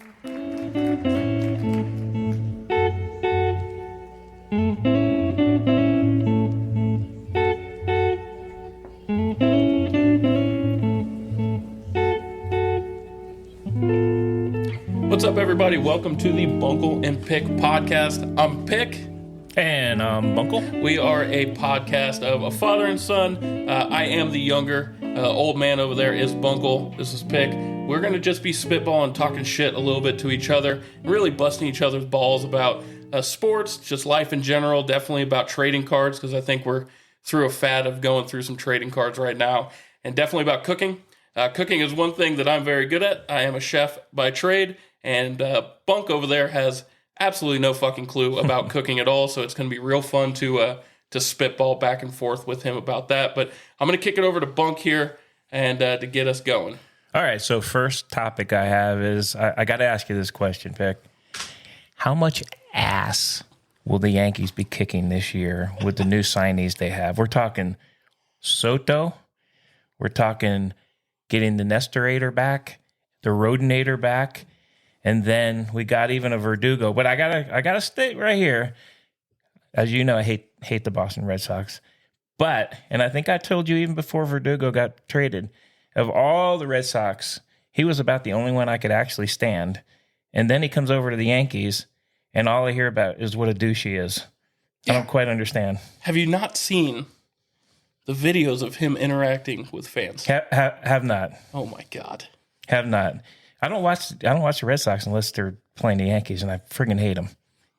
What's up, everybody? Welcome to the BunkandPick podcast. I'm Pick. And I'm Bunkle. We are a podcast of a father and son. I am the younger. Old man over there is Bunkle. This is Pick. We're going to just be spitballing, talking shit a little bit to each other, really busting each other's balls about sports, just life in general, definitely about trading cards, because I think we're through a fad of going through some trading cards right now, and definitely about cooking. Cooking is one thing that I'm very good at. I am a chef by trade, and Bunk over there has absolutely no fucking clue about cooking at all, so it's going to be real fun to spitball back and forth with him about that. But I'm going to kick it over to Bunk here and to get us going. All right, so first topic I have is, I got to ask you this question, Pick. How much ass will the Yankees be kicking this year with the new signees they have? We're talking Soto. We're talking getting the Nestorator back, the Rodinator back, and then we got even a Verdugo. But I gotta stay right here. As you know, I hate the Boston Red Sox. But, and I think I told you even before Verdugo got traded, of all the Red Sox, he was about the only one I could actually stand. And then he comes over to the Yankees, and all I hear about is what a douche he is. I don't quite understand. Have you not seen the videos of him interacting with fans? Have not. Oh my God. Have not. I don't watch the Red Sox unless they're playing the Yankees, and I friggin' hate them.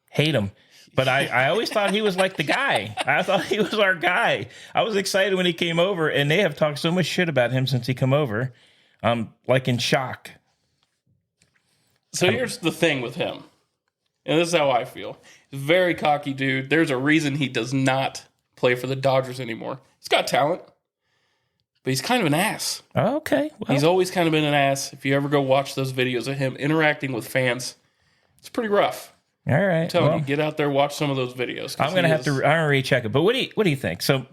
Hate them. But I always thought he was like the guy. I thought he was our guy. I was excited when he came over, and they have talked so much shit about him since he come over. I'm like in shock. So here's the thing with him, and this is how I feel. He's a very cocky dude. There's a reason he does not play for the Dodgers anymore. He's got talent, but he's kind of an ass. Okay. Well, he's always kind of been an ass. If you ever go watch those videos of him interacting with fans, it's pretty rough. All right. I'm telling you, get out there, watch some of those videos. I'm gonna have to. I'm gonna recheck it. But what do you think? So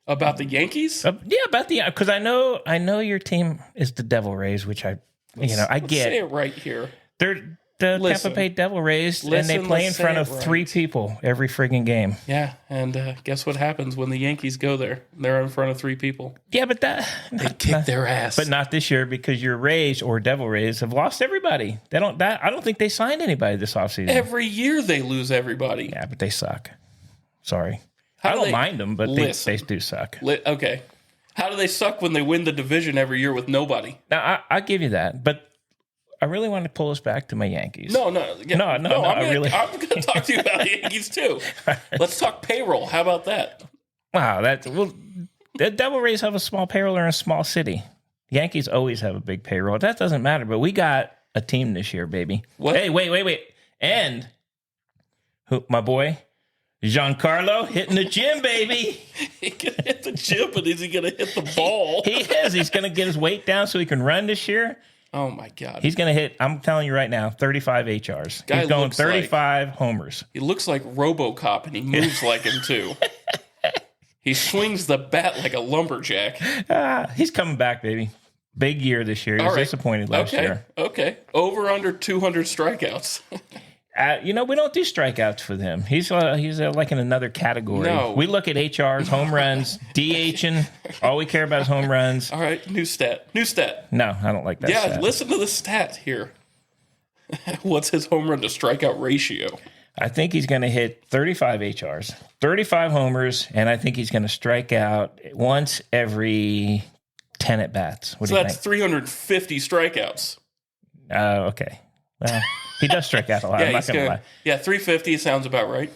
about the Yankees? Yeah, about the, because I know your team is the Devil Rays, which I get. Say it right here. They're the Tampa Bay Devil Rays, and they play in front of three people every friggin' game. Yeah, and guess what happens when the Yankees go there? They're in front of three people. Yeah, but they kick their ass. But not this year, because your Rays or Devil Rays have lost everybody. I don't think they signed anybody this offseason. Every year they lose everybody. Yeah, but they suck. Sorry. I don't mind them, but they do suck. Okay. How do they suck when they win the division every year with nobody? Now, I'll give you that, but I really want to pull us back to my Yankees. No. I'm going to talk to you about the Yankees too. Let's talk payroll. How about that? Wow, the Devil Rays have a small payroll in a small city. Yankees always have a big payroll. That doesn't matter, but we got a team this year, baby. What? Hey, wait. And my boy, Giancarlo, hitting the gym, baby. He can hit the gym, but is he going to hit the ball? He is. He's going to get his weight down so he can run this year. Oh, my God. He's going to hit, I'm telling you right now, 35 HRs. Guy He's going 35 homers. He looks like RoboCop, and he moves like him, too. He swings the bat like a lumberjack. He's coming back, baby. Big year this year. He was disappointed last year. Okay. Over under 200 strikeouts. We don't do strikeouts with him. He's like in another category. No. We look at HRs, home runs, DHing. All we care about is home runs. All right, new stat. No, I don't like that stat. Listen to the stat here. What's his home run to strikeout ratio? I think he's going to hit 35 HRs, 35 homers, and I think he's going to strike out once every 10 at-bats. So that's 350 strikeouts. Okay. Well, he does strike out a lot. I'm not going to lie. Yeah, 350 sounds about right.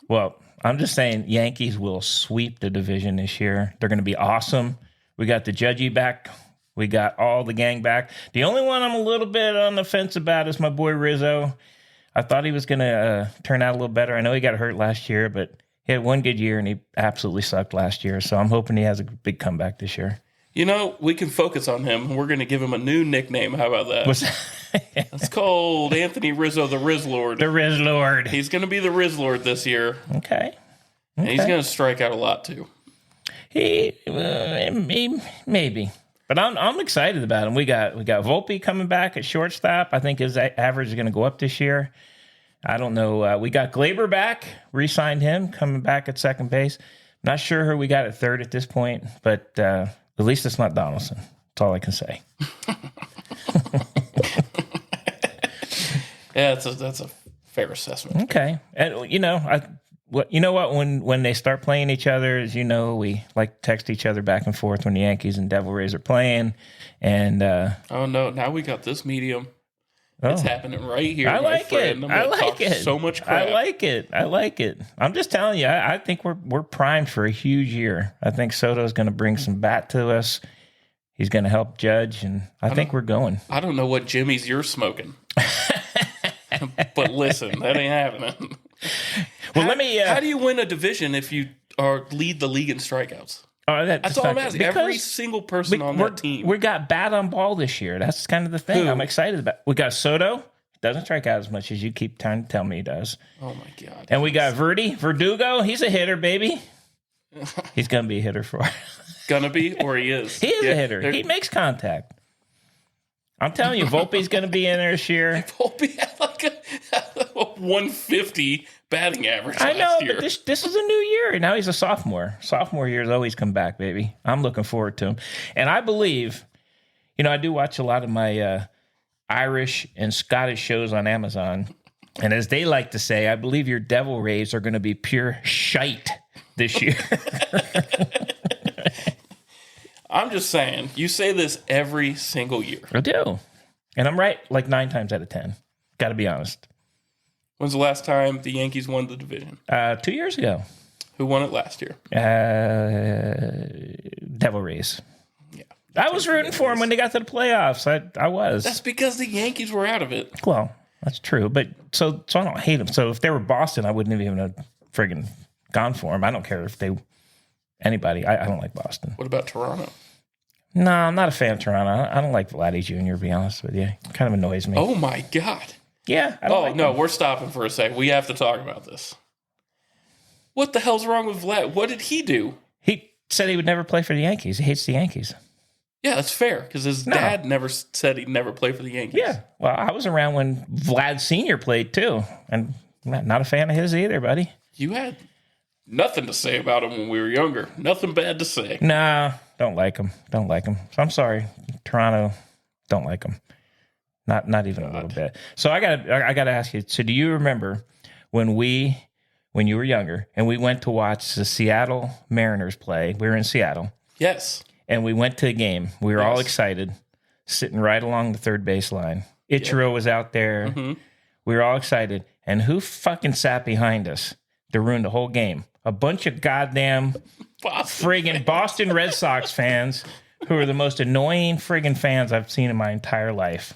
Well, I'm just saying Yankees will sweep the division this year. They're going to be awesome. We got the Judgy back. We got all the gang back. The only one I'm a little bit on the fence about is my boy Rizzo. I thought he was going to turn out a little better. I know he got hurt last year, but he had one good year, and he absolutely sucked last year. So I'm hoping he has a big comeback this year. We can focus on him. We're going to give him a new nickname. How about that? What's that? It's called Anthony Rizzo, the Riz Lord. The Riz Lord. He's going to be the Riz Lord this year. Okay. And he's going to strike out a lot, too. Maybe. But I'm excited about him. We got Volpe coming back at shortstop. I think his average is going to go up this year. I don't know. We got Glaber back, re-signed him, coming back at second base. Not sure who we got at third at this point, but at least it's not Donaldson. That's all I can say. Yeah, that's a fair assessment. Okay, and you know what? When they start playing each other, as you know, we like to text each other back and forth when the Yankees and Devil Rays are playing. And oh no, now we got this medium. It's happening right here. I like it. I like it. So much crap. I like it. I'm just telling you. I think we're primed for a huge year. I think Soto's going to bring some bat to us. He's going to help Judge, and I think we're going. I don't know what Jimmy's you're smoking, but listen, that ain't happening. Well, let me. How do you win a division if you lead the league in strikeouts? That's all I'm asking. Every single person on that team. We got bat on ball this year. That's kind of the thing I'm excited about. We got Soto. Doesn't strike out as much as you keep trying to tell me he does. Oh, my God. And we got Verdugo. He's a hitter, baby. He's going to be a hitter for us. Gonna be, or he is? He is a hitter. He makes contact. I'm telling you, Volpe's going to be in there this year. Volpe had like a 150 batting average I know, last year. But this is a new year. Now he's a sophomore. Sophomore years always come back, baby. I'm looking forward to him. And I believe, I do watch a lot of my Irish and Scottish shows on Amazon. And as they like to say, I believe your Devil Rays are going to be pure shite this year. I'm just saying, you say this every single year. I do. And I'm right like 9 times out of 10. Got to be honest. When's the last time the Yankees won the division? 2 years ago. Who won it last year? Devil Rays. Yeah. I was rooting for them when they got to the playoffs. I was. That's because the Yankees were out of it. Well, that's true. But so I don't hate them. So if they were Boston, I wouldn't have even friggin' gone for them. I don't care if they... Anybody. I don't like Boston. What about Toronto? No, I'm not a fan of Toronto. I don't like Vladdy Jr., to be honest with you. It kind of annoys me. Oh, my God. Yeah. We're stopping for a sec. We have to talk about this. What the hell's wrong with Vlad? What did he do? He said he would never play for the Yankees. He hates the Yankees. Yeah, that's fair, because his dad never said he'd never play for the Yankees. Yeah. Well, I was around when Vlad Sr. played, too. And I'm not a fan of his either, buddy. You had... nothing to say about him when we were younger. Nothing bad to say. Nah, don't like him. So I'm sorry, Toronto. Don't like him. Not even a little bit. So I gotta ask you. So do you remember when you were younger and we went to watch the Seattle Mariners play? We were in Seattle. Yes. And we went to a game. We were all excited, sitting right along the third base line. Ichiro was out there. Mm-hmm. We were all excited. And who fucking sat behind us to ruin the whole game? A bunch of goddamn friggin' Boston Red Sox fans who are the most annoying friggin' fans I've seen in my entire life.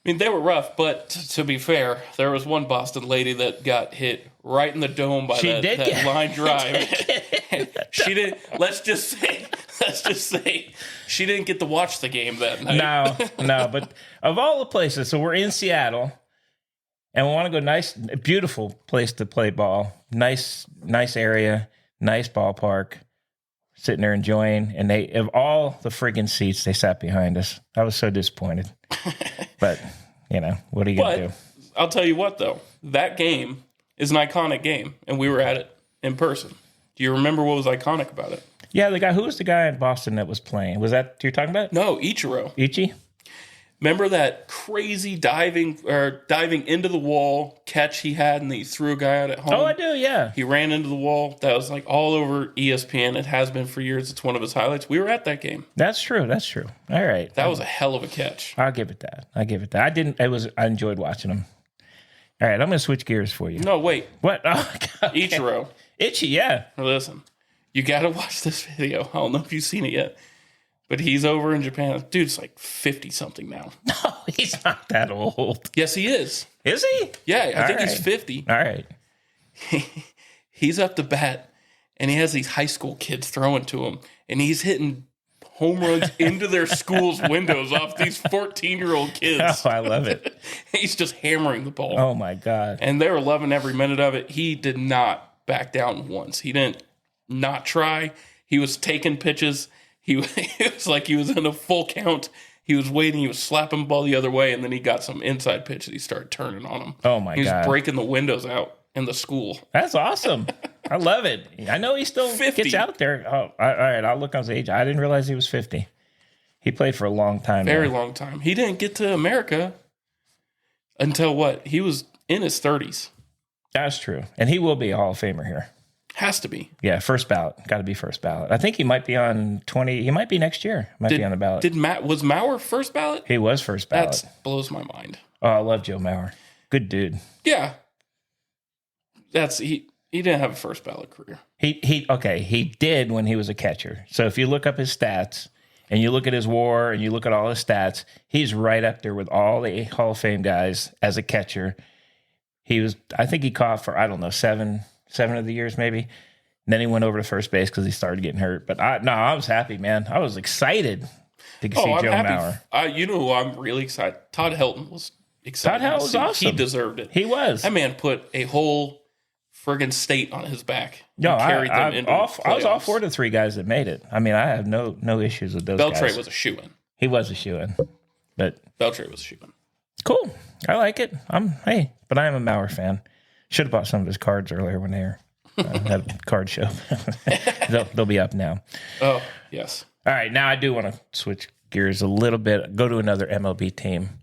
I mean, they were rough, but to be fair, there was one Boston lady that got hit right in the dome by that line drive. She didn't. Let's just say she didn't get to watch the game that night. No. But of all the places, so we're in Seattle. And we want to go beautiful place to play ball. Nice area, nice ballpark. Sitting there enjoying. And of all the friggin' seats, they sat behind us. I was so disappointed. But, what are you going to do? I'll tell you what, though. That game is an iconic game. And we were at it in person. Do you remember what was iconic about it? Yeah, who was the guy in Boston that was playing? Was that you're talking about? No, Ichiro. Ichi? Remember that crazy diving into the wall catch he had and he threw a guy out at home? Oh, I do, yeah. He ran into the wall. That was like all over ESPN. It has been for years. It's one of his highlights. We were at that game. That's true. All right. That was a hell of a catch. I'll give it that. I enjoyed watching him. All right, I'm going to switch gears for you. No, wait. What? Oh, God. Ichiro. Itchy, yeah. Listen, you got to watch this video. I don't know if you've seen it yet. But he's over in Japan. Dude's like 50-something now. No, he's not that old. Yes, he is. Is he? Yeah, I think he's 50. All right. He's up to bat, and he has these high school kids throwing to him, and he's hitting home runs into their school's windows off these 14-year-old kids. Oh, I love it. He's just hammering the ball. Oh, my God. And they were loving every minute of it. He did not back down once. He didn't not try. He was taking pitches. it was like he was in a full count. He was waiting. He was slapping the ball the other way, and then he got some inside pitch that he started turning on him. Oh, my God. He was breaking the windows out in the school. That's awesome. I love it. I know he still 50. gets out there. Oh, all right. I'll look on his age. I didn't realize he was 50. He played for a long time. Very long time. He didn't get to America until what? He was in his 30s. That's true. And he will be a Hall of Famer here. Has to be. Yeah, first ballot. Got to be first ballot. I think he might be on 20. He might be next year. Be on the ballot. Was Mauer first ballot? He was first ballot. That blows my mind. Oh, I love Joe Mauer. Good dude. Yeah. He didn't have a first ballot career. He did when he was a catcher. So if you look up his stats and you look at his WAR and you look at all his stats, he's right up there with all the Hall of Fame guys as a catcher. I think he caught for, I don't know, seven of the years maybe. And then he went over to first base because he started getting hurt. But I was happy, man. I was excited to see Joe Mauer. You know who I'm really excited? Todd Helton was excited. Todd Helton was awesome. He deserved it. He was. That man put a whole friggin' state on his back. I was all for the three guys that made it. I mean, I have no issues with those guys. Beltre was a shoo-in. He was a shoo-in. But Beltre was a shoo-in. Cool. I like it. But I am a Mauer fan. Should have bought some of his cards earlier when they were had a card show. They'll be up now. Oh, yes. All right. Now I do want to switch gears a little bit. Go to another MLB team,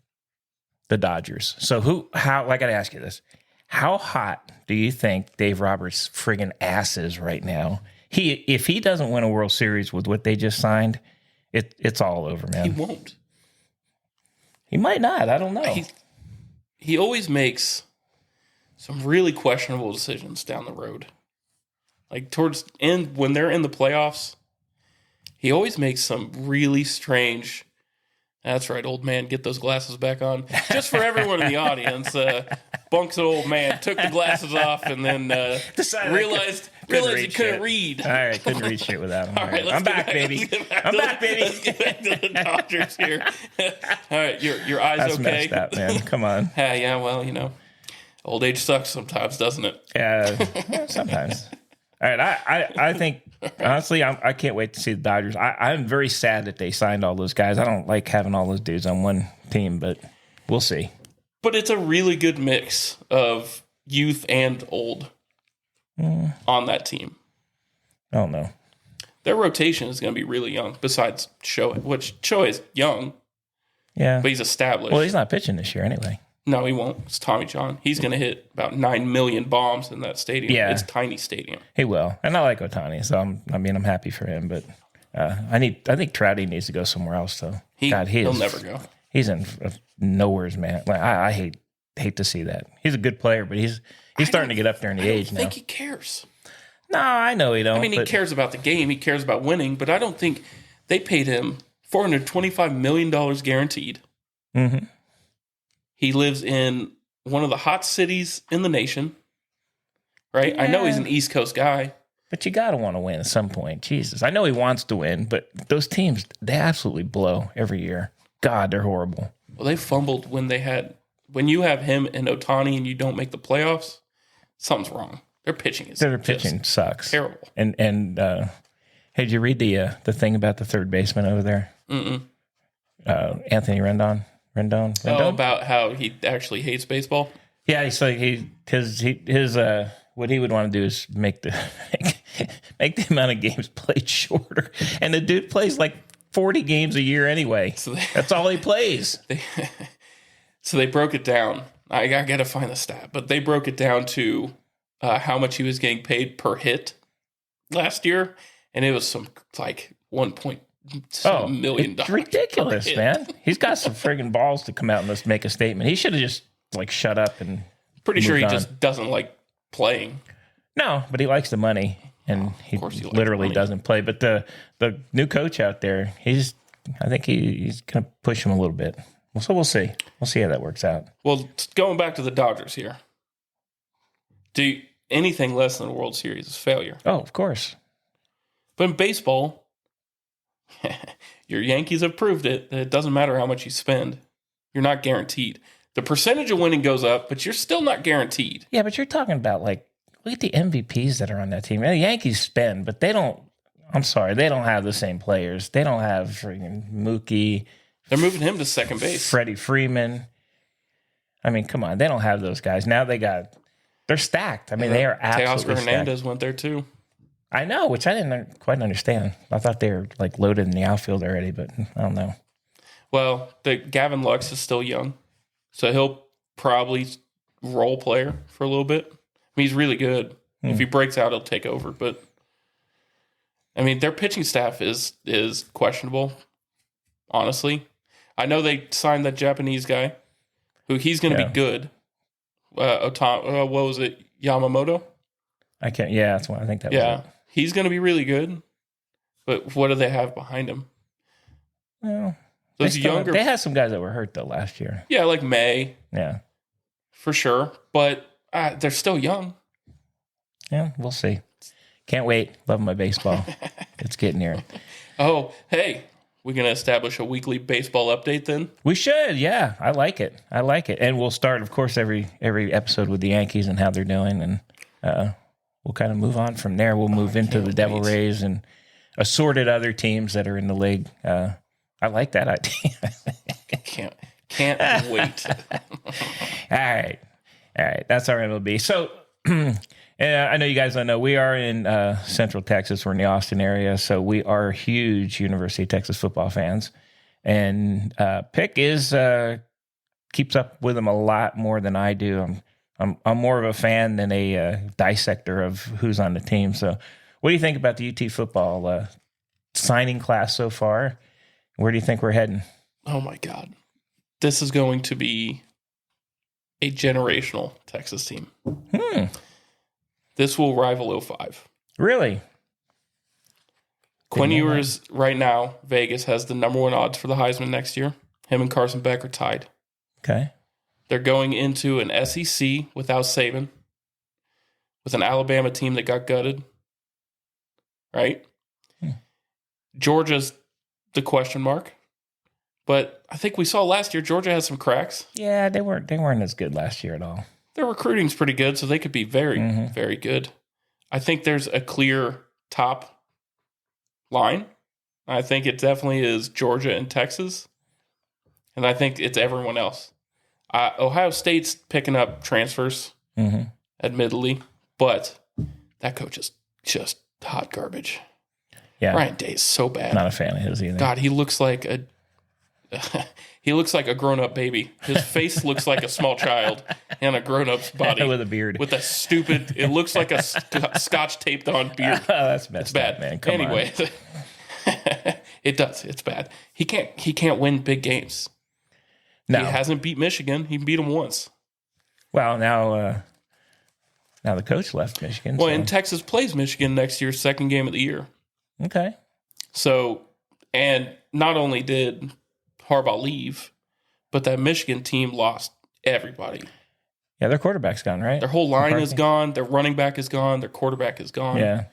the Dodgers. So I got to ask you this. How hot do you think Dave Roberts' friggin' ass is right now? If he doesn't win a World Series with what they just signed, it's all over, man. He won't. He might not. I don't know. He always makes some really questionable decisions down the road. Like towards end when they're in the playoffs, he always makes some really strange. That's right, old man, get those glasses back on. Just for everyone in the audience, Bunk's an old man, took the glasses off, and then realized he couldn't read. All right, couldn't read shit without him. All right, I'm back, baby. I'm back, baby. Let's get back to the Dodgers here. All right, your eyes That's okay? That's messed up, man. Come on. Yeah, well, old age sucks sometimes, doesn't it? Yeah, sometimes. All right, I think, honestly, I can't wait to see the Dodgers. I'm very sad that they signed all those guys. I don't like having all those dudes on one team, but we'll see. But it's a really good mix of youth and old on that team. I don't know. Their rotation is going to be really young, besides Shohei, which Shohei's young. Yeah. But he's established. Well, he's not pitching this year anyway. No, he won't. It's Tommy John. He's going to hit about 9 million bombs in that stadium. Yeah. It's a tiny stadium. He will. And I like Ohtani, so I'm happy for him. But I think Trouty needs to go somewhere else, though. He'll never go. He's in nowhere's, man. Like, I hate to see that. He's a good player, but he's starting to get up there in the age now. I think he cares. No, I know he don't. I mean, he cares about the game. He cares about winning, but I don't think they paid him $425 million guaranteed. Mm-hmm. He lives in one of the hot cities in the nation, right? Yeah. I know he's an East Coast guy. But you got to want to win at some point. Jesus. I know he wants to win, but those teams, they absolutely blow every year. God, they're horrible. Well, they fumbled when you have him and Ohtani and you don't make the playoffs, something's wrong. Their pitching sucks. Terrible. And hey, did you read the thing about the third baseman over there? Mm-mm. Anthony Rendon? Oh, about how he actually hates baseball? Yeah, he's like his what he would want to do is make the amount of games played shorter. And the dude plays like 40 games a year anyway. That's all he plays. So they broke it down. I got to find the stat, but they broke it down to how much he was getting paid per hit last year, and it was some like $1.7 million. It's ridiculous, man. He's got some friggin' balls to come out and just make a statement. He should have just like shut up and. Pretty sure he just doesn't like playing. No, but he likes the money, and he literally doesn't play. But the new coach out there, I think he's going to push him a little bit. So we'll see. We'll see how that works out. Well, going back to the Dodgers here, anything less than a World Series is failure. Oh, of course. But in baseball, your Yankees have proved it. That it doesn't matter how much you spend. You're not guaranteed. The percentage of winning goes up, but you're still not guaranteed. Yeah, but you're talking about look at the MVPs that are on that team. The Yankees spend, but they don't. I'm sorry, they don't have the same players. They don't have freaking Mookie. They're moving him to second base. Freddie Freeman. I mean, come on. They don't have those guys. Now they're stacked. I mean, they are absolutely Teoscar stacked. Hernandez went there too. I know, which I didn't quite understand. I thought they were like loaded in the outfield already, but I don't know. Well, the Gavin Lux is still young, so he'll probably role player for a little bit. I mean, he's really good. If he breaks out, he'll take over. But I mean, their pitching staff is questionable. Honestly, I know they signed that Japanese guy, who he's going to be good. What was it, Yamamoto? I can't. Yeah, that's what I think that was. Yeah, It. he's going to be really good. But what do they have behind him? Well, Those younger. They had some guys that were hurt though last year. Yeah, like May. Yeah. For sure. But they're still young. Yeah, we'll see. Can't wait. Love my baseball. It's getting here. Oh, hey, we're going to establish a weekly baseball update then? We should. Yeah, I like it. And we'll start, of course, every episode with the Yankees and how they're doing, and we'll kind of move on from there. We'll move into the Devil Rays and assorted other teams that are in the league. I like that idea. Can't wait. All right. That's our MLB. So, I know you guys don't know, we are in Central Texas. We're in the Austin area, so we are huge University of Texas football fans. And Pick keeps up with them a lot more than I do. I'm more of a fan than a dissector of who's on the team. So, what do you think about the UT football signing class so far? Where do you think we're heading? Oh my God, this is going to be a generational Texas team. This will rival 05. Really? Quinn Ewers, right now, Vegas has the number one odds for the Heisman next year. Him and Carson Beck are tied. Okay. They're going into an SEC without Saban, with an Alabama team that got gutted. Right? Georgia's the question mark. But I think we saw last year Georgia has some cracks. Yeah, they weren't as good last year at all. Their recruiting's pretty good, so they could be very, very good. I think there's a clear top line. I think it definitely is Georgia and Texas. And I think it's everyone else. Ohio State's picking up transfers, admittedly, but that coach is just hot garbage. Yeah. Ryan Day is so bad. Not a fan of his either. God, he looks like a grown-up baby. His face looks like a small child in a grown-up's body. With a beard. With a stupid, it looks like a scotch taped on beard. Oh, that's messed It's bad. up, man. Come anyway, it does. It's bad. He can't win big games. No. He hasn't beat Michigan. He beat them once. Well, now the coach left Michigan. Well, and Texas plays Michigan next year, second game of the year. Okay. So, and not only did Harbaugh leave, but that Michigan team lost everybody. Yeah, their quarterback's gone, right? Their whole line is gone. Their running back is gone. Their quarterback is gone. Yeah.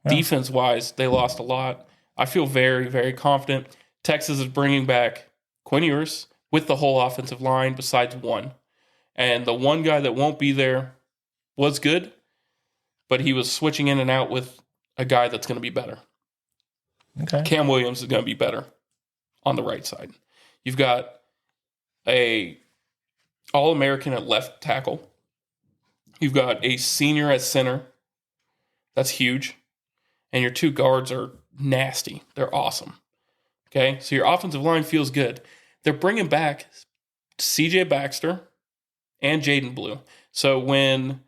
Well, Defense-wise, they lost a lot. I feel very, very confident. Texas is bringing back Quinn Ewers with the whole offensive line besides one. And the one guy that won't be there was good, but he was switching in and out with a guy that's going to be better. Okay. Cam Williams is going to be better on the right side. You've got a All-American at left tackle. You've got a senior at center. That's huge. And your two guards are nasty. They're awesome. Okay? So your offensive line feels good. They're bringing back C.J. Baxter and Jaden Blue. So when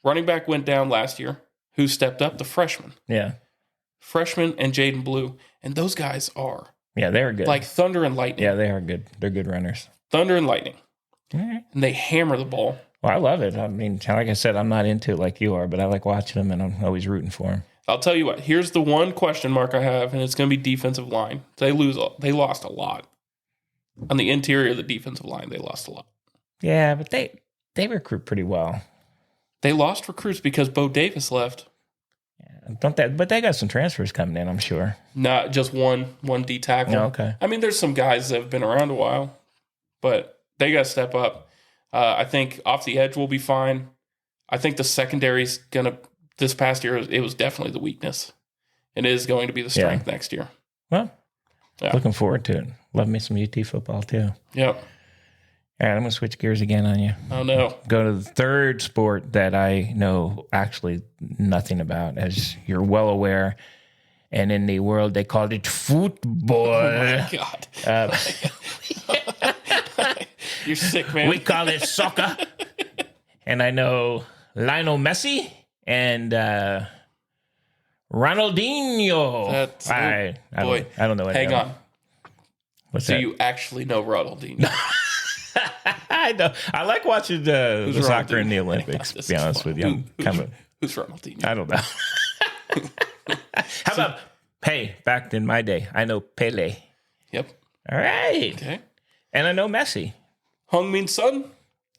running back went down last year, who stepped up? The freshman. Yeah. Freshman and Jaden Blue. And those guys are Yeah, they were good. like thunder and lightning. Yeah, they are good. They're good runners. Thunder and lightning. All right. And they hammer the ball. Well, I love it. I mean, like I said, I'm not into it like you are, but I like watching them, and I'm always rooting for them. I'll tell you what. Here's the one question mark I have, and it's going to be defensive line. They lost a lot. On the interior of the defensive line, they lost a lot. Yeah, but they recruit pretty well. They lost recruits because Bo Davis left. But they got some transfers coming in, I'm sure. Not just one D tackle. Oh, okay. I mean, there's some guys that have been around a while, but they got to step up. I think off the edge will be fine. I think the secondary's going to, this past year, it was definitely the weakness. and is going to be the strength next year. Well, looking forward to it. Love me some UT football too. Yep. All right, I'm going to switch gears again on you. Oh, no. Go to the third sport that I know actually nothing about, as you're well aware. And in the world, they called it football. Oh, my God. You're sick, man. We call it soccer. And I know Lionel Messi and Ronaldinho. That's I don't know. Hang on. What's so that? you actually know Ronaldinho? I know. I like watching the soccer in the Olympics, to be honest with you. Who's Ronaldinho? I don't know. How about, hey, back in my day, I know Pele. Yep. All right. Okay. And I know Messi. Heung-min Son?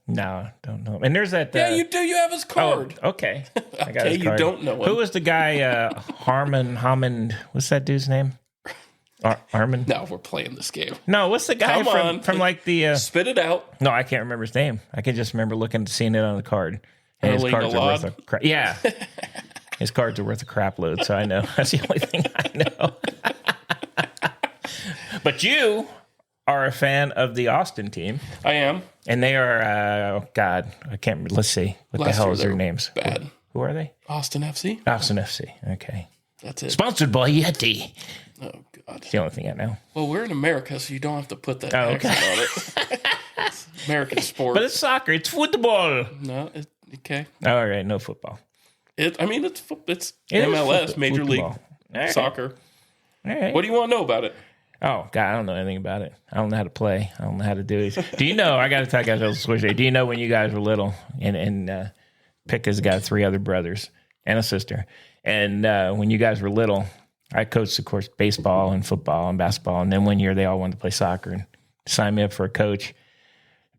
No, don't know. And there's that. Yeah, you do. You have his card. Oh, okay. I got okay, his card. You don't know him. Who was the guy, Hammond, what's that dude's name? Armin? No, we're playing this game. No, what's the guy from like the... Spit it out. No, I can't remember his name. I can just remember seeing it on the card. And his cards are worth a crap. Yeah. His cards are worth a crap load, so I know. That's the only thing I know. But you are a fan of the Austin team. I am. And they are, God, I can't remember. Let's see. What the hell is their names? Bad. Who are they? Austin FC. Austin FC. Okay. That's it. Sponsored by Yeti. Oh, God. It's the only thing I know. Well, we're in America, so you don't have to put that accent on it. It's American sport. But it's soccer. It's football. No, okay. All right, no football. It's MLS, Major League Soccer. All right. What do you want to know about it? Oh, God, I don't know anything about it. I don't know how to play. I don't know how to do it. Do you know, I got to tell you guys, do you know when you guys were little, and Pick has got 3 other brothers and a sister, and when you guys were little, I coached, of course, baseball and football and basketball, and then one year they all wanted to play soccer and signed me up for a coach.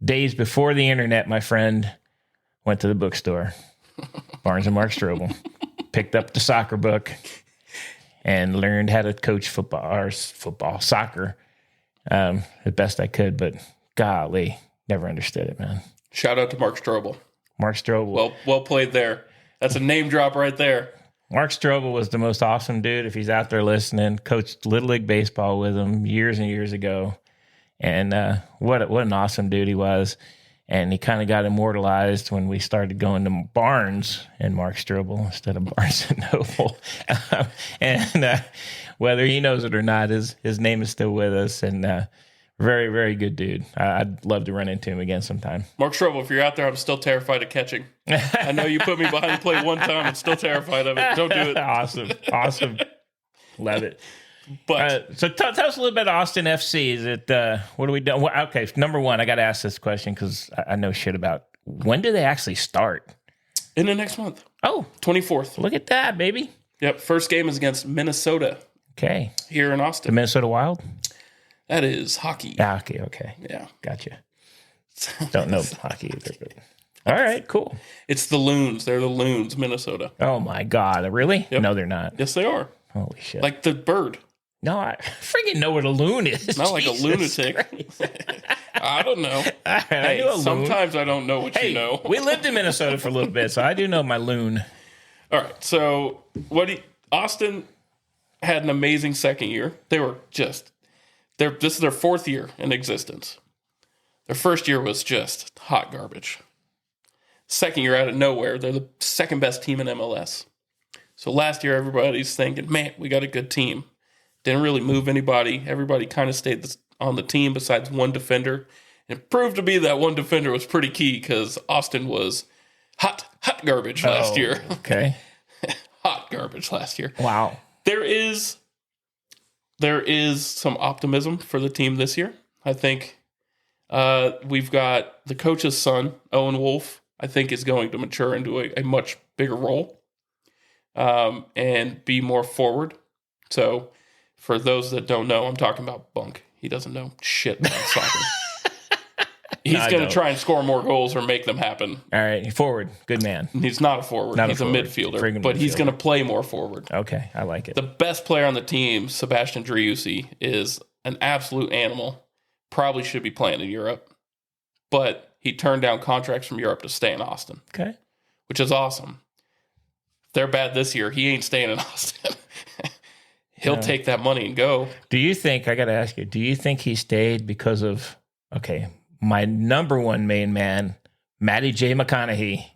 Days before the internet, my friend went to the bookstore, Barnes and Mark Strobel, picked up the soccer book, and learned how to coach soccer, as best I could. But golly, never understood it, man. Shout out to Mark Strobel. Mark Strobel. Well played there. That's a name drop right there. Mark Strobel was the most awesome dude. If he's out there listening, coached Little League Baseball with him years and years ago. And what an awesome dude he was. And he kind of got immortalized when we started going to Barnes and Mark Strobel instead of Barnes and Noble. And whether he knows it or not, his name is still with us. And very, very good dude. I'd love to run into him again sometime. Mark Strobel, if you're out there, I'm still terrified of catching. I know you put me behind the plate one time. I'm still terrified of it. Don't do it. Awesome. Love it. But so tell us a little bit of Austin FC. Is it what are we doing? Well, okay, number one, I got to ask this question because I know shit about. When do they actually start? In the next month. Oh, 24th. Look at that, baby. Yep. First game is against Minnesota. Okay. Here in The Austin. Minnesota Wild? That is hockey. Hockey, okay. Yeah. Gotcha. Don't know hockey either. But. All right, cool. It's the Loons. They're the Loons, Minnesota. Oh, my God. Really? Yep. No, they're not. Yes, they are. Holy shit. Like the bird. No, I freaking know what a loon is. Not like a lunatic. I don't know. I knew a loon. Sometimes I don't know what you know. We lived in Minnesota for a little bit, so I do know my loon. All right. So Austin had an amazing second year. They were this is their 4th year in existence. Their first year was just hot garbage. Second year out of nowhere, they're the second best team in MLS. So last year, everybody's thinking, man, we got a good team. Didn't really move anybody. Everybody kind of stayed on the team besides one defender. And it proved to be that one defender was pretty key because Austin was hot garbage last year. Okay. Hot garbage last year. Wow. There is some optimism for the team this year. I think we've got the coach's son, Owen Wolf, I think is going to mature into a much bigger role and be more forward. So for those that don't know, I'm talking about Bunk. He doesn't know shit about soccer. He's going to try and score more goals or make them happen. All right, forward. Good man. He's not a forward. He's a midfielder, but he's going to play more forward. Okay, I like it. The best player on the team, Sebastian Driussi, is an absolute animal. Probably should be playing in Europe, but he turned down contracts from Europe to stay in Austin. Okay. Which is awesome. If they're bad this year, he ain't staying in Austin. he'll take that money and go. Do you think, I got to ask you, do you think he stayed because of, my number one main man, Matty J. McConaughey?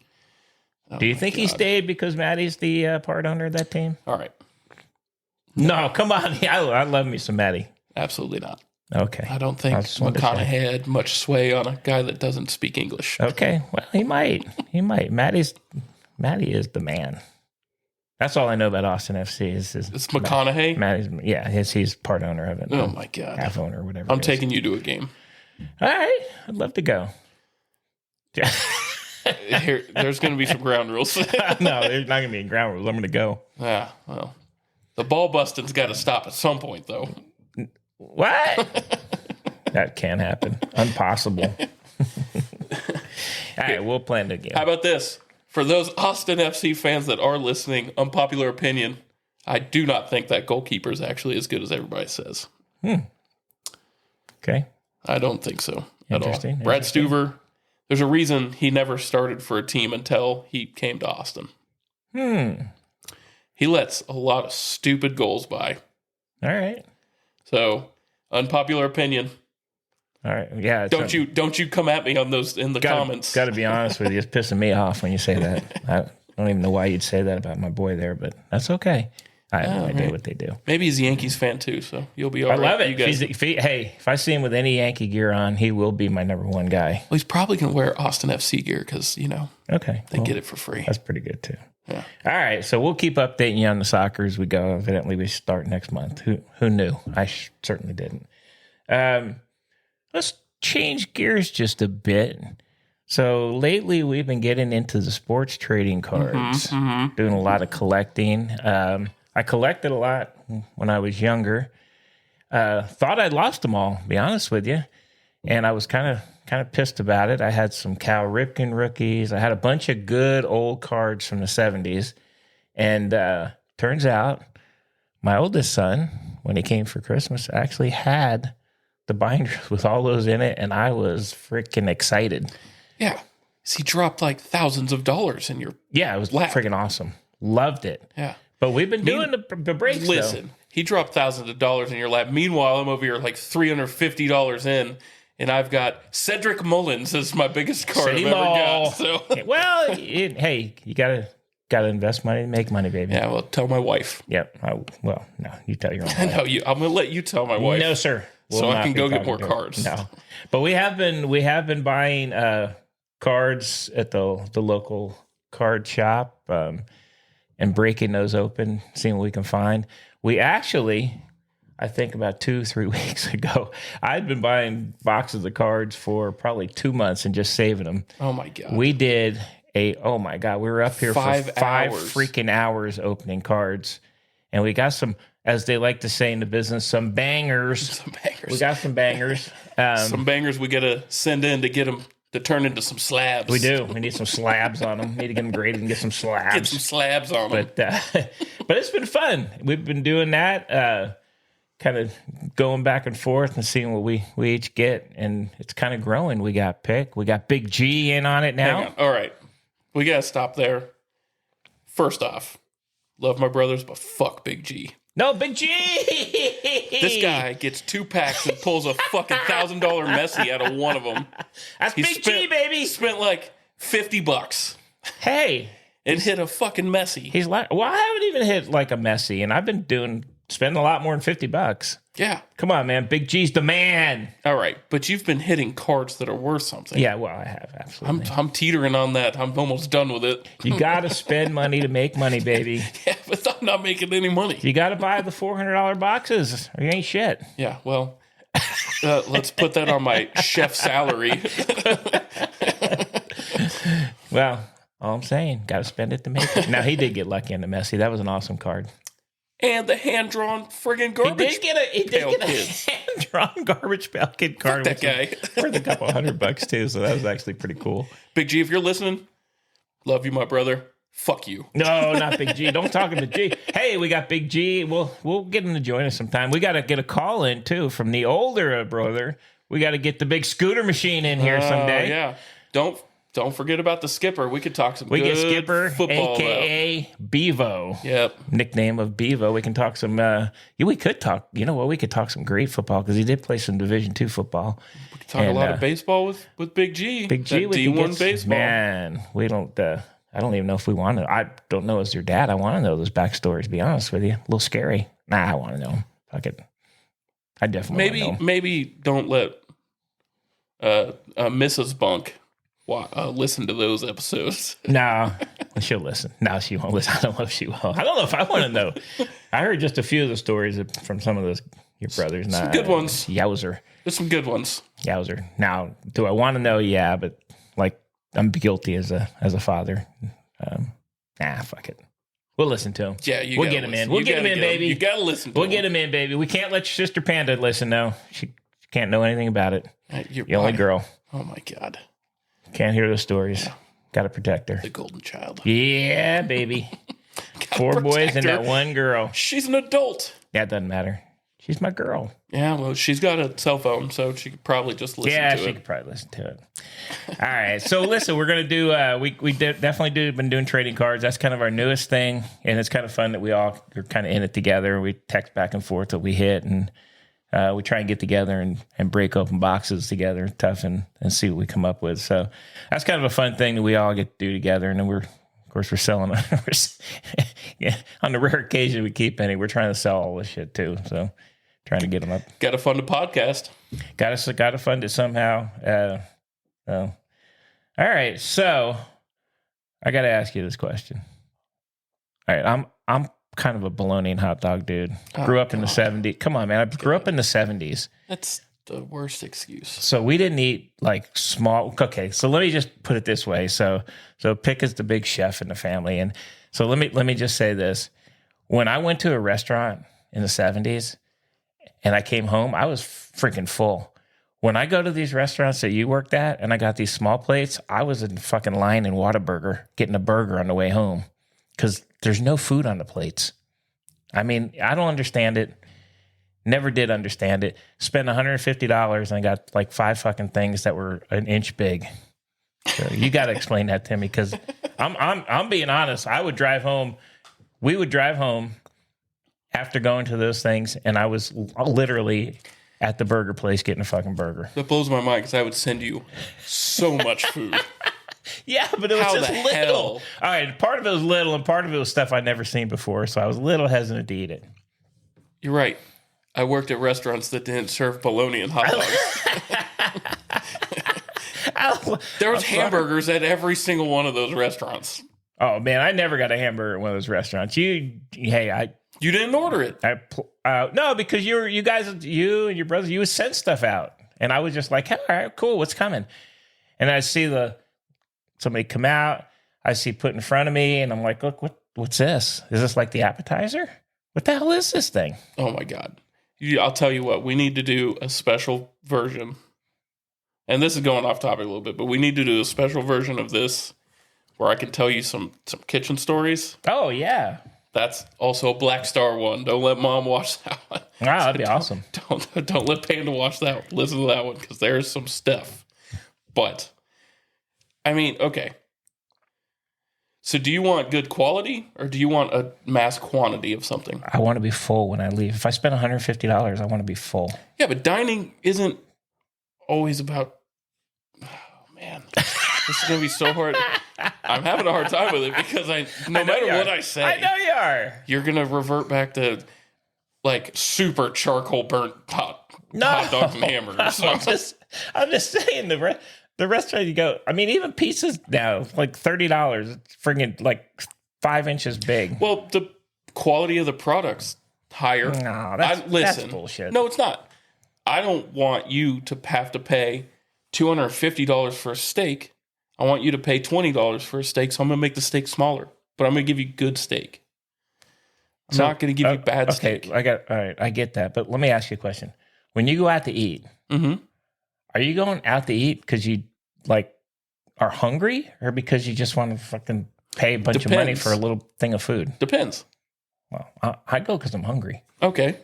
Do you think he stayed because Matty's the part owner of that team? All right. No, come on. I love me some Matty. Absolutely not. Okay. I don't think McConaughey had much sway on a guy that doesn't speak English. Okay. Well, he might. Matty is the man. That's all I know about Austin FC is it's McConaughey? He's part owner of it. Oh, my God. Half owner, whatever. I'm taking you to a game. All right. I'd love to go. There's going to be some ground rules. No, there's not going to be any ground rules. I'm going to go. Yeah, well, the ball busting's got to stop at some point, though. What? That can't happen. Impossible. All right, we'll plan the game. How about this? For those Austin FC fans that are listening, unpopular opinion, I do not think that goalkeeper is actually as good as everybody says. Okay. I don't think so at all. Interesting. Brad Stuver, there's a reason he never started for a team until he came to Austin. He lets a lot of stupid goals by. All right. So, unpopular opinion. All right. Yeah. Don't you come at me on those in the comments. Got to be honest with you. It's pissing me off when you say that. I don't even know why you'd say that about my boy there, but that's okay. I have no idea what they do. Maybe he's a Yankees fan too, so you'll be all right. I love it. If I see him with any Yankee gear on, he will be my number one guy. Well, he's probably going to wear Austin FC gear because, okay, they get it for free. That's pretty good too. Yeah. All right, so we'll keep updating you on the soccer as we go. Evidently, we start next month. Who knew? I certainly didn't. Let's change gears just a bit. So lately, we've been getting into the sports trading cards, doing a lot of collecting. I collected a lot when I was younger. Thought I'd lost them all, to be honest with you, and I was kind of pissed about it. I had some Cal Ripken rookies. I had a bunch of good old cards from the 70s, and turns out my oldest son, when he came for Christmas, actually had the binders with all those in it, and I was freaking excited. Yeah, he dropped like thousands of dollars in your it was freaking awesome. Loved it. Yeah. But we've been doing the breaks. Listen, he dropped thousands of dollars in your lap. Meanwhile, I'm over here like $350 in, and I've got Cedric Mullins as my biggest card I've ever got. So. Well, hey, you gotta invest money to make money, baby. Yeah, well, tell my wife. Yep. No, you tell your own wife. No, I'm gonna let you tell my wife. No, sir. So I can go get more cards. No, but we have been buying cards at the local card shop. And breaking those open, seeing what we can find. We actually, I think about 2-3 weeks ago, I'd been buying boxes of cards for probably 2 months and just saving them. Oh, my God. We did we were up here for 5 freaking hours opening cards. And we got some, as they like to say in the business, some bangers. We got some bangers. Some bangers we got to send in to get them to turn into some slabs. We do. We need some slabs on them. Need to get them graded and get some slabs. Get some slabs on them. But it's been fun. We've been doing that, kind of going back and forth and seeing what we each get, and it's kind of growing. We got Pick. We got Big G in on it now. Hang on. All right. We got to stop there. First off, love my brothers, but fuck Big G. No, Big G! This guy gets 2 packs and pulls a fucking $1,000 Messi out of one of them. That's Big G, baby! Spent like $50. Hey. And hit a fucking Messi. He's like, well, I haven't even hit like a Messi, and I've been spending a lot more than $50. Yeah. Come on, man. Big G's the man. All right. But you've been hitting cards that are worth something. Yeah, well, I have, absolutely. I'm teetering on that. I'm almost done with it. You got to spend money to make money, baby. Yeah, but I'm not making any money. You got to buy the $400 boxes or you ain't shit. Yeah, well, let's put that on my chef salary. Well, all I'm saying, got to spend it to make it. Now, he did get lucky on the Messi. That was an awesome card. And the hand-drawn friggin' garbage He did get a hand-drawn garbage pail kid card. Fuck that guy. Worth a couple $100 too, so that was actually pretty cool. Big G, if you're listening, love you, my brother. Fuck you. No, not Big G. Don't talk to G. Hey, we got Big G. We'll get him to join us sometime. We got to get a call in too from the older brother. We got to get the big scooter machine in here someday. Yeah. Don't forget about the skipper. We could talk some We good get Skipper, football. a.k.a. Bevo. Yep. Nickname of Bevo. We can talk some, we could talk, you know what? We could talk some great football because he did play some Division II football. We could talk a lot of baseball with Big G. Big G that with D1 baseball. Man, we don't, I don't even know if we want to. I don't know as your dad. I want to know those backstories, to be honest with you. A little scary. Nah, I want to know them. Fuck it. I definitely want to know. Maybe don't let Mrs. Bunk listen to those episodes. No, she'll listen. No, she won't listen. I don't know if she will. I don't know if I want to know. I heard just a few of the stories from some of your brothers. Some good ones. Yowzer. There's some good ones. Yowzer. Now, do I want to know? Yeah, but like I'm guilty as a father. Fuck it. We'll listen to him. Yeah, we'll get him in. We'll get him in, baby. You gotta listen to him. We'll get him in, baby. We can't let your sister Panda listen, though. She can't know anything about it. The only girl. Oh, my God. Can't hear those stories. Yeah. Got to protect her. The golden child. Yeah, baby. 4 boys and that one girl. She's an adult. Yeah, it doesn't matter. She's my girl. Yeah, well, she's got a cell phone, so she could probably just listen to it. Yeah, she could probably listen to it. All right. So, listen, we're going to do, definitely been doing trading cards. That's kind of our newest thing, and it's kind of fun that we all are kind of in it together. We text back and forth till we hit, and we try and get together and break open boxes together, tough, and see what we come up with. So that's kind of a fun thing that we all get to do together. And then we're selling yeah, on the rare occasion we keep any. We're trying to sell all this shit too. So trying to get them up. Got to fund a podcast. Got to fund it somehow. All right. So I got to ask you this question. All right. I'm kind of a bologna and hot dog dude. Grew up in the 70s. Come on, man. I grew up in the 70s. That's the worst excuse. So we didn't eat like small. Okay, so let me just put it this way. So Pick is the big chef in the family, and so let me just say this: when I went to a restaurant in the 70s and I came home, I was freaking full. When I go to these restaurants that you worked at, and I got these small plates, I was in fucking line in Whataburger getting a burger on the way home because there's no food on the plates. I mean, I don't understand it. Never did understand it. Spent $150 and I got like 5 fucking things that were an inch big. So you got to explain that to me because I'm being honest. I would drive home. We would drive home after going to those things, and I was literally at the burger place getting a fucking burger. That blows my mind because I would send you so much food. Yeah, but it was just little. Hell? All right, part of it was little, and part of it was stuff I'd never seen before, so I was a little hesitant to eat it. You're right. I worked at restaurants that didn't serve bologna and hot dogs. There was hamburgers at every single one of those restaurants. Oh, man, I never got a hamburger at one of those restaurants. You didn't order it. No, because you and your brothers, you would send stuff out. And I was just like, all right, cool, what's coming? And I see somebody come out, I see put in front of me, and I'm like, look, what's this? Is this like the appetizer? What the hell is this thing? Oh, my God. I'll tell you what, we need to do a special version. And this is going off topic a little bit, but we need to do a special version of this where I can tell you some kitchen stories. Oh, yeah. That's also a Black Star one. Don't let Mom watch that one. Wow, that'd be awesome. Don't let Panda watch that. Listen to that one because there's some stuff. But, I mean, okay. So do you want good quality or do you want a mass quantity of something? I want to be full when I leave. If I spend $150, I want to be full. Yeah, but dining isn't always about... Oh, man. This is going to be so hard. I'm having a hard time with it because no matter what I say... I know you are. You're going to revert back to, like, super charcoal burnt hot dogs and hamburgers. So I'm just saying the restaurant you go, I mean, even pizzas now, like $30, it's friggin' like 5 inches big. Well, the quality of the product's higher. No, that's bullshit. No, it's not. I don't want you to have to pay $250 for a steak. I want you to pay $20 for a steak, so I'm going to make the steak smaller. But I'm going to give you good steak. I'm not going to give you bad steak. All right, I get that. But let me ask you a question. When you go out to eat, are you going out to eat because you like are hungry or because you just want to fucking pay a bunch of money for a little thing of food? Depends. Well, I go because I'm hungry. Okay.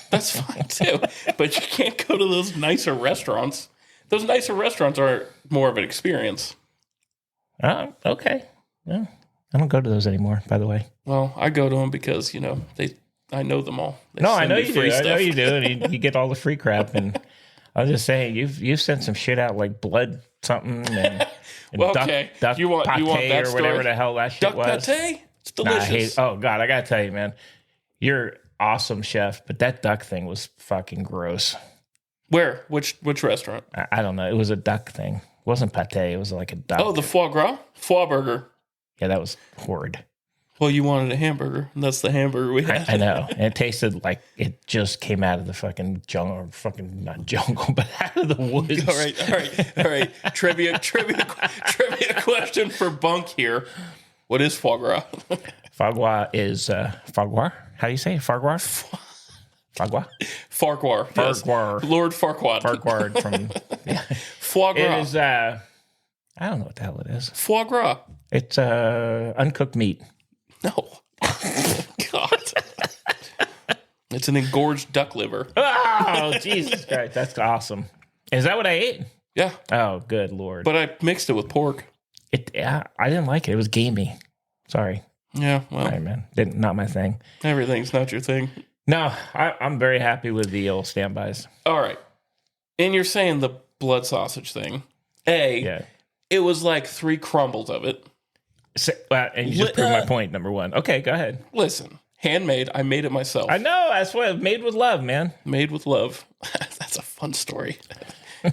That's fine too. But you can't go to those nicer restaurants. Those nicer restaurants are more of an experience. Okay. Well, I don't go to those anymore, by the way. Well, I go to them because, I know them all. They No, I send know me you free do. I know stuff. you do. And you get all the free crap. And I was just saying, you've sent some shit out like blood something and Well, duck, okay. duck You want that or whatever story? the hell that shit Duck was. pate? It's Nah, delicious. oh, God, I got to tell you, man. You're awesome chef, but that duck thing was fucking gross. Where? Which restaurant? I don't know. It was a duck thing. It wasn't pate. It was like a duck. Oh, the foie gras? Foie burger. Yeah, that was horrid. Well, you wanted a hamburger, and that's the hamburger we had. I know. And it tasted like it just came out of the fucking jungle, or fucking not jungle, but out of the woods. All right. Trivia question for Bunk here. What is foie gras? Foie gras is foie gras. How do you say it? Foie gras? Foie gras? Farquhar. Yes. Farquhar. Lord Farquhar. Farquhar from Foie it gras. is I don't know what the hell it is. Foie gras. It's uncooked meat. No. God. It's an engorged duck liver. Oh, Jesus Christ. That's awesome. Is that what I ate? Yeah. Oh, good Lord. But I mixed it with pork. I didn't like it. It was gamey. Sorry. Yeah, well, Sorry, man. Not my thing. everything's not your thing. No, I'm very happy with the old standbys. All right. And you're saying the blood sausage thing. It was like 3 crumbles of it. And you just proved my point, number one. Okay, go ahead. Listen, handmade. I made it myself. I know. That's what made with love, man. Made with love. That's a fun story.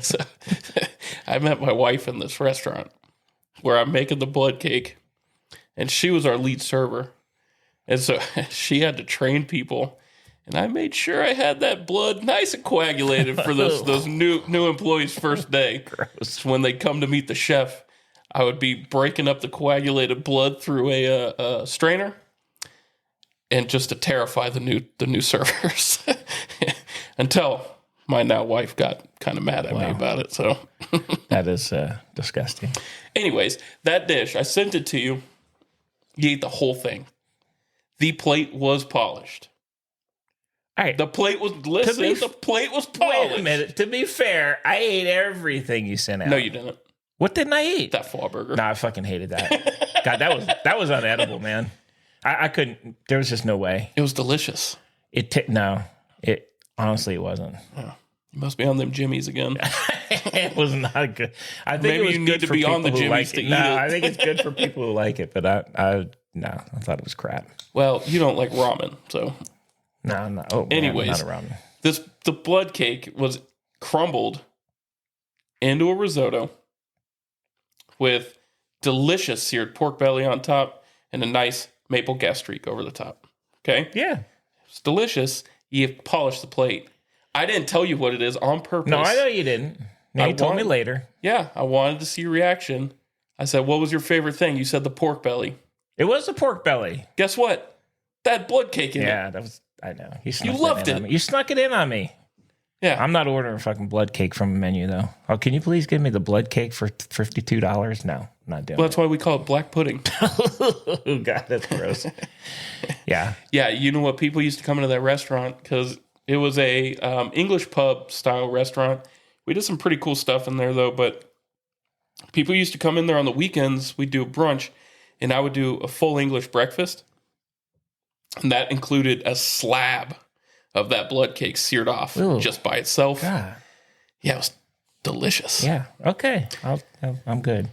So, I met my wife in this restaurant where I'm making the blood cake, and she was our lead server. And so she had to train people, and I made sure I had that blood nice and coagulated for those new employees' first day. Gross. So when they come to meet the chef, I would be breaking up the coagulated blood through a strainer, and just to terrify the new servers, until my now wife got kind of mad at me about it. So that is disgusting. anyways, that dish, I sent it to you. You ate the whole thing. The plate was polished. All right. The plate was the plate was polished. Wait a minute. To be fair, I ate everything you sent out. No, you didn't. What didn't I eat? That foie burger. No, I fucking hated that. God, that was unedible, man. I couldn't. There was just no way. It was delicious. It honestly it wasn't. Oh, you must be on them Jimmies again. It was not good. I think Maybe it was you good need to for be on the people who like Jimmies to it. eat No, it. I think it's good for people who like it, but I thought it was crap. Well, you don't like ramen, so No, I'm not. Oh, anyways, not around me. the blood cake was crumbled into a risotto with delicious seared pork belly on top and a nice maple gastrique over the top. Okay? Yeah. It's delicious. You polish the plate. I didn't tell you what it is on purpose. No, I know you didn't. No, you told me later. Yeah, I wanted to see your reaction. I said, what was your favorite thing? You said the pork belly. It was the pork belly. Guess what? That had blood cake in it. Yeah, that was. I know. You loved it. You snuck it in on me. Yeah. I'm not ordering fucking blood cake from a menu though. Oh, can you please give me the blood cake for $52? No, not doing Well, that's why we call it black pudding. Oh God, that's gross. Yeah. Yeah, you know what? People used to come into that restaurant because it was a English pub style restaurant. We did some pretty cool stuff in there though, but people used to come in there on the weekends. We'd do a brunch, and I would do a full English breakfast, and that included a slab of that blood cake seared off just by itself. God. Yeah, it was delicious. Yeah. Okay. I'm good.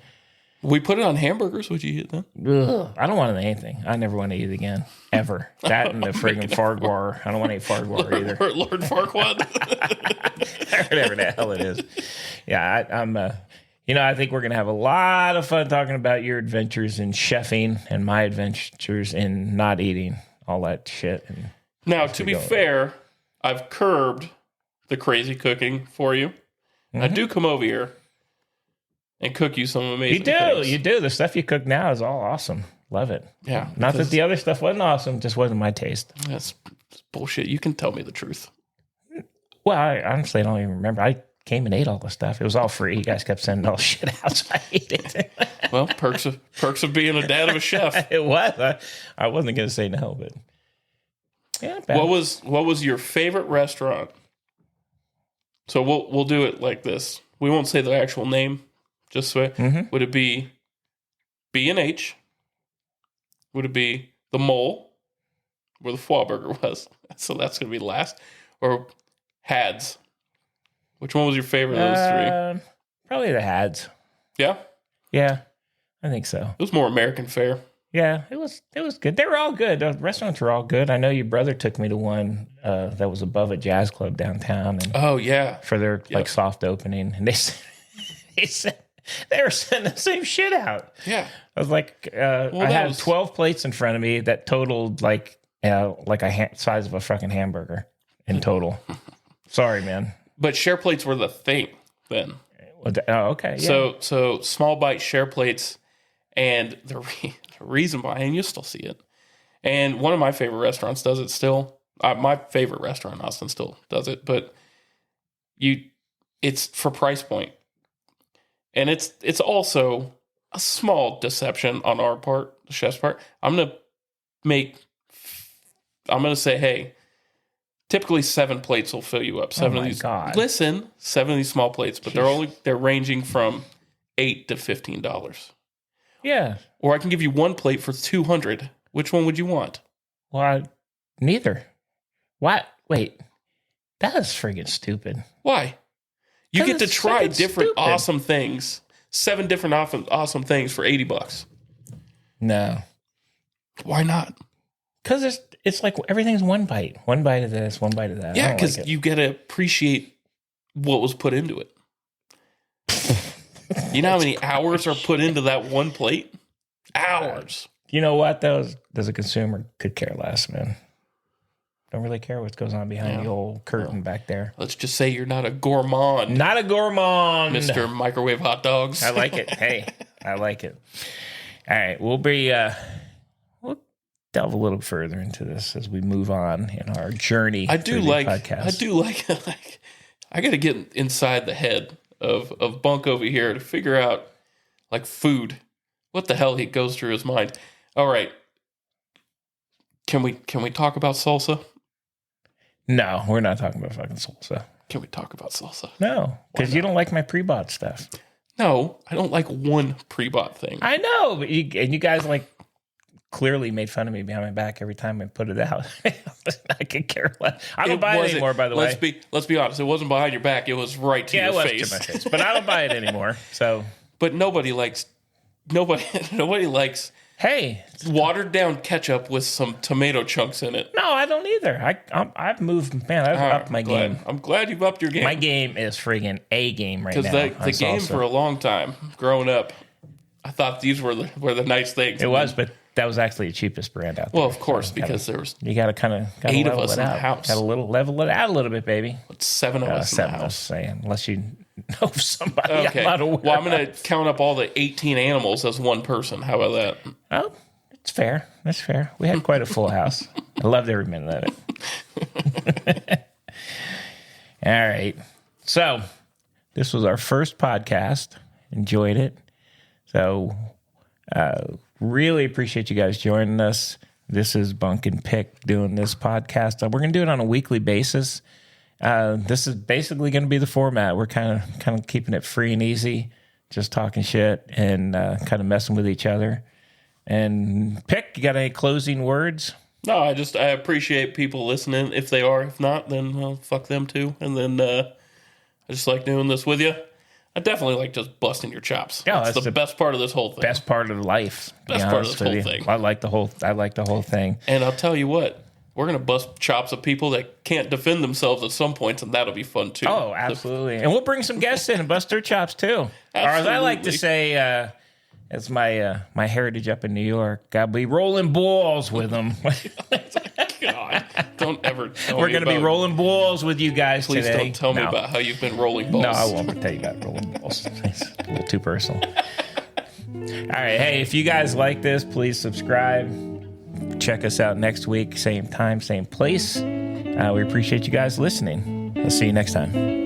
We put it on hamburgers. Would you eat that? Ugh, I don't want to eat anything. I never want to eat it again. Ever. That and the friggin' Farquhar. I don't want to eat Farquhar either. Lord Farquaad. Whatever the hell it is. Yeah, I'm I think we're going to have a lot of fun talking about your adventures in chefing and my adventures in not eating all that shit. And now, to be fair, I've curbed the crazy cooking for you. Mm-hmm. I do come over here and cook you some amazing things. You do. The stuff you cook now is all awesome. Love it. Yeah. Not that the other stuff wasn't awesome, just wasn't my taste. That's bullshit. You can tell me the truth. Well, I honestly don't even remember. I came and ate all the stuff. It was all free. You guys kept sending all the shit out, so I ate it. Well, perks of being a dad of a chef. It was. I wasn't going to say no, but yeah. What was your favorite restaurant? So we'll do it like this. We won't say the actual name. Just so would it be B&H? Would it be the Mole, where the foie burger was? So that's going to be last. Or Hads? Which one was your favorite of those three? Probably the Hads. Yeah? Yeah, I think so. It was more American fare. Yeah, it was good. They were all good. The restaurants were all good. I know your brother took me to one that was above a jazz club downtown. And Oh, yeah. for their like soft opening. And they said they were sending the same shit out. Yeah. I was like, I had 12 plates in front of me that totaled like a size of a fucking hamburger in total. Sorry, man. But share plates were the thing then. Oh, okay. Yeah. So small bite share plates, and the reason behind, you still see it. And one of my favorite restaurants does it still. My favorite restaurant in Austin still does it, but it's for price point, and it's also a small deception on our part, the chef's part. I'm gonna say, hey, typically 7 plates will fill you up. 7 of these. God. Listen, 7 of these small plates, but they're ranging from $8 to $15. Yeah. Or I can give you 1 plate for $200. Which one would you want? Well, neither. What? Wait, that is friggin' stupid. Why? You get to try different stupid. awesome things. 7 different awesome things for $80. No. Why not? Because it's like everything's one bite. One bite of this, one bite of that. Yeah, because you got to appreciate what was put into it. You know how many hours are put into that one plate? Hours. You know what, though? As a consumer, could care less, man. Don't really care what goes on behind the old curtain back there. Let's just say you're not a gourmand. Not a gourmand. Mr. Microwave Hot Dogs. I like it. Hey, I like it. All right, we'll delve a little further into this as we move on in our journey. I do like podcast. I got to get inside the head of Bunk over here to figure out like food. What the hell he goes through his mind. All right. Can we talk about salsa? No, we're not talking about fucking salsa. Can we talk about salsa? No, because you don't like my pre-bought stuff. No, I don't like one pre-bought thing. I know, but you guys like clearly made fun of me behind my back every time I put it out. I could care less. I don't buy it anymore, by the way. Let's be honest. It wasn't behind your back. It was right to your face. To my face. But I don't buy it anymore. So, but nobody likes. Hey, watered down ketchup with some tomato chunks in it. No, I don't either. I've moved, man. I've upped my game. I'm glad you've upped your game. My game is friggin' A game right now. Because the game for a long time, growing up, I thought these were the nice things. It was, but that was actually the cheapest brand out there. Well, of course, because there was you got to kind of 8 of us in the house. Got to level it out a little bit, baby. 7 of us in the house. Saying, unless you know somebody. Okay. Well, I'm going to count up all the 18 animals as one person. How about that? Oh, it's fair. That's fair. We had quite a full house. I loved every minute of it. All right. So this was our first podcast. Enjoyed it. So really appreciate you guys joining us. This is Bunk and Pick doing this podcast. We're going to do it on a weekly basis. This is basically going to be the format. We're kind of keeping it free and easy, just talking shit and kind of messing with each other. And Pick, you got any closing words? No, I appreciate people listening. If they are, if not, then well, fuck them too. And then I just like doing this with you. I definitely like just busting your chops. Yeah, that's the best part of this whole thing. Best part of life. Best part of this whole thing. I like the whole thing. And I'll tell you what, we're gonna bust chops of people that can't defend themselves at some points, and that'll be fun too. Oh, absolutely. And we'll bring some guests in and bust their chops too. Absolutely. Or as I like to say, it's my heritage up in New York. I'll be rolling balls with them. God, don't ever tell We're going to be rolling balls with you guys Please today. Don't tell me about how you've been rolling balls. No, I won't tell you about rolling balls. It's a little too personal. All right. Hey, if you guys like this, please subscribe. Check us out next week. Same time, same place. We appreciate you guys listening. We'll see you next time.